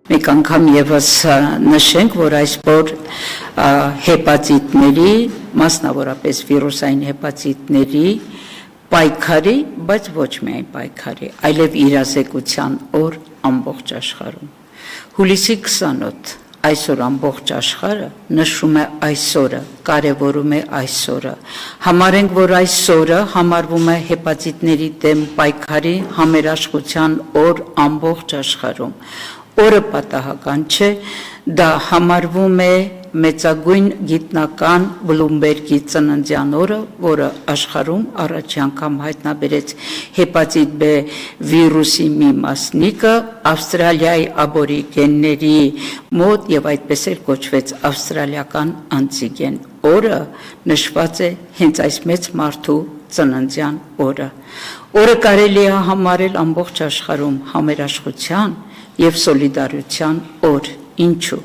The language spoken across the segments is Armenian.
Մեկ անգամ եւս նշենք, որ այսօր հեպատիտների, մասնավորապես վիրուսային հեպատիտների պայքարի, բայց ոչ միայն պայքարի, այլև իրազեկության օր ամբողջ աշխարհում։ Հուլիսի 28 այսօր ամբողջ աշխարհը նշում է այսօրը, կարևորում է այսօրը։ Համարենք, որ այսօրը համարվում է հեպատիտների դեմ պայքարի համերաշխության օր ամբողջ աշխարհում։ Օրը պատահական չէ, դա համարվում է մեծագույն գիտնական Բլումբերգի ծննդյան օրը, որը աշխարհում առաջի անգամ հայտնաբերեց հեպատիտ B վիրուսի մի մասնիկը Ավստրալիայի աբորիգենների մոտ եւ այդպես էլ կոչվեց ավստրալիական անտիգեն օրը նշված է հենց այս մեծ մարդու ծննդյան օրը։ Օրը կարելի է համարել ամբողջ աշխարհում համերաշխության եւ սոլիդարության օր, ինչու։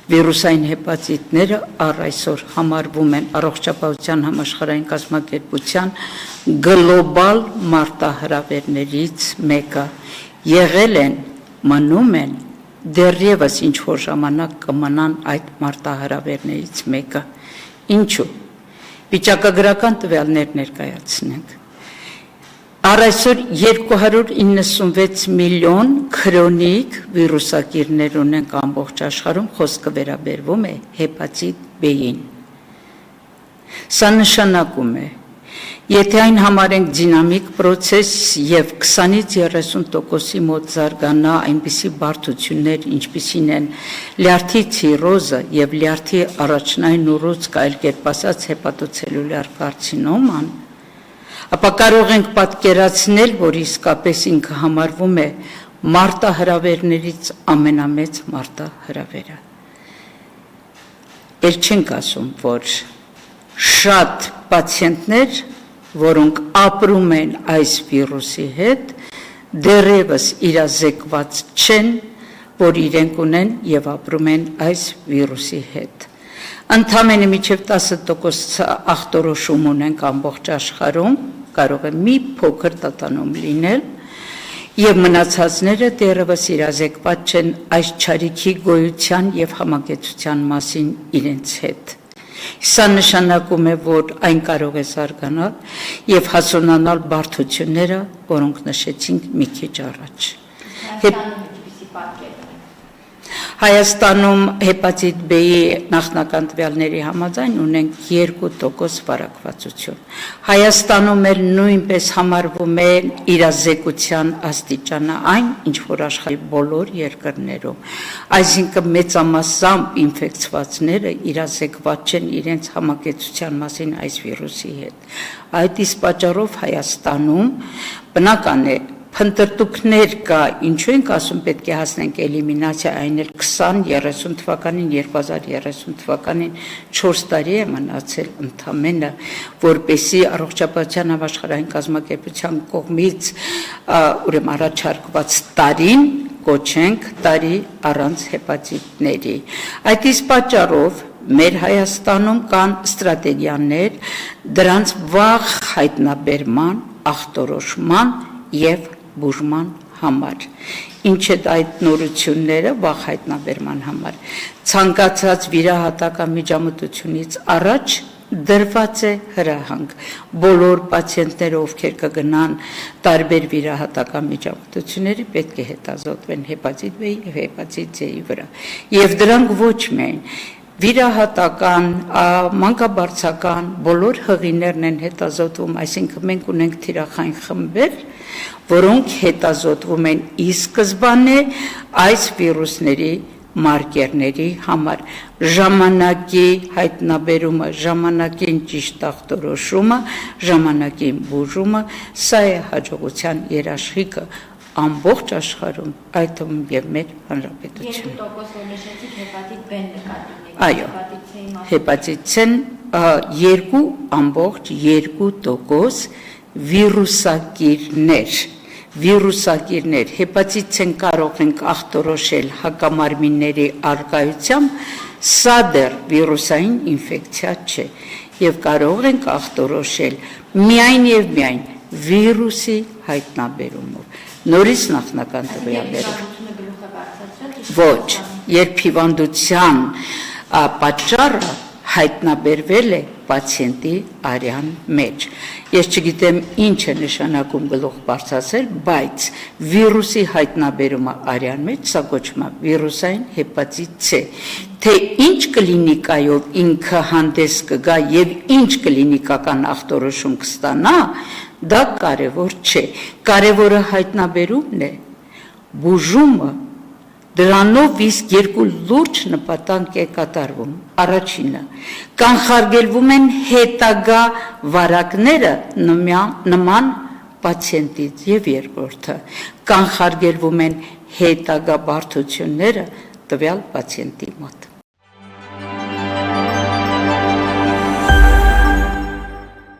Վիրուսային հեպատիտները առ այսօր համարվում են առողջապահության համաշխարհային կազմակերպության գլոբալ մարտահրավերներից մեկը, եղել են, մնում են, դեռևս ինչ որ ժամանակ կմնան այդ մարտահրավերներից մեկը, ինչու։ Վիճակագրական տվյալներ ներկայացնենք։ Առ այսօր 296 միլիոն քրոնիկ վիրուսակիրներ ունենք ամբողջ աշխարհում, խոսքը վերաբերվում է հեպատիտ B-ին։ Սա նշանակում է, եթե այն համարենք դինամիկ պրոցես եւ 20-ից 30%-ի մոտ զարգանա այնպիսի բարդություններ, ինչպիսին են լյարդի ցիրոզը եւ լյարդի առաջնային ուռուցքը, այլ կերպ ասած հեպատոցելյուլար կարցինոման, ապա կարող ենք պատկերացնել, որ իսկապես ինքը համարվում է մարտահրավերներից ամենամեծ մարտահրավերը։ Էլ չենք ասում, որ շատ պացիենտներ, որոնք ապրում են այս վիրուսի հետ, դեռևս իրազեկված չեն, որ իրենք ունեն եւ ապրում են այս վիրուսի հետ։ Ընդամենը մինչև 10% ախտորոշում ունենք ամբողջ աշխարհում, կարող է մի փոքր տատանում լինել, եւ մնացածները դեռևս իրազեկված չեն այս չարիքի գոյության եւ համակեցության մասին իրենց հետ։ Սա նշանակում է, որ այն կարող է զարգանալ եւ հասունանալ բարդությունները, որոնք նշեցինք մի քիչ առաջ։ Հայաստանում հեպատիտ B-ի նախնական տվյալների համաձայն ունենք 2% վարակվածություն։ Հայաստանում էլ նույնպես համարվում է իրազեկության աստիճանը այն, ինչ որ աշխարհի բոլոր երկրներում։ Այսինքն մեծամասամբ ինֆեկցվածները իրազեկված չեն իրենց համակեցության մասին այս վիրուսի հետ։ Այդ իսկ պատճառով Հայաստանում բնական է փնտրտուքներ կա, ինչու ենք ասում պետք է հասնենք էլիմինացիա, այն էլ 2030 թվականին, 2030 թվականին 4 տարի է մնացել ընդամենը, որպեսզի առողջապահության համաշխարհային կազմակերպության կողմից ուրեմն առաջարկված տարին կոչենք տարի առանց հեպատիտների։ Այդ իսկ պատճառով մեր Հայաստանում կան ստրատեգիաներ դրանց վաղ հայտնաբերման, ախտորոշման եւ բուժման համար։ Ինչ է այդ նորությունները վաղ հայտնաբերման համար։ Ցանկացած վիրահատական միջամտությունից առաջ դրված է հրահանգ։ Բոլոր պացիենտները, ովքեր կգնան տարբեր վիրահատական միջամտությունների, պետք է հետազոտվեն հեպատիտ B-ի եւ հեպատիտ C-ի վրա։ Եվ դրանք ոչ միայն վիրահատական, մանկաբարձական բոլոր հղիներն են հետազոտվում, այսինքն մենք ունենք թիրախային խմբեր, որոնք հետազոտվում են ի սկզբանե այս վիրուսների մարկերների համար, ժամանակի հայտնաբերումը, ժամանակին ճիշտ ախտորոշումը, ժամանակին բուժումը, սա է հաջողության երաշխիքը ամբողջ աշխարհում, այդ թվում եւ մեր հանրապետությունում։ 2% նշեցիք հեպատիտ B-ն նկատի ունեք։ Այո, հեպատիտ C-ն 2.2% վիրուսակիրներ, հեպատիտ C-ն կարող ենք ախտորոշել հակամարմինների առկայությամբ, սա դեռ վիրուսային ինֆեկցիա չէ, եւ կարող ենք ախտորոշել միայն եւ միայն վիրուսի հայտնաբերումով։ Նորից նախնական տվյալներով։ ոչ, երբ հիվանդության պատճառը հայտնաբերվել է պացիենտի արյան մեջ։ Ես չգիտեմ ինչ է նշանակում գլուխ բարձրացել, բայց վիրուսի հայտնաբերումը արյան մեջ, սա կոչվում է վիրուսային հեպատիտ C։ Թե ինչ կլինիկայով ինքը հանդես կգա եւ ինչ կլինիկական ախտորոշում կստանա, դա կարևոր չէ։ Կարևորը հայտնաբերումն է, բուժումը, դրանով իսկ երկու լուրջ նպատակ է կատարվում։ Առաջինը, կանխարգելվում են հետագա վարակները նման պացիենտից եւ երկրորդը, կանխարգելվում են հետագա բարդությունները տվյալ պացիենտի մոտ։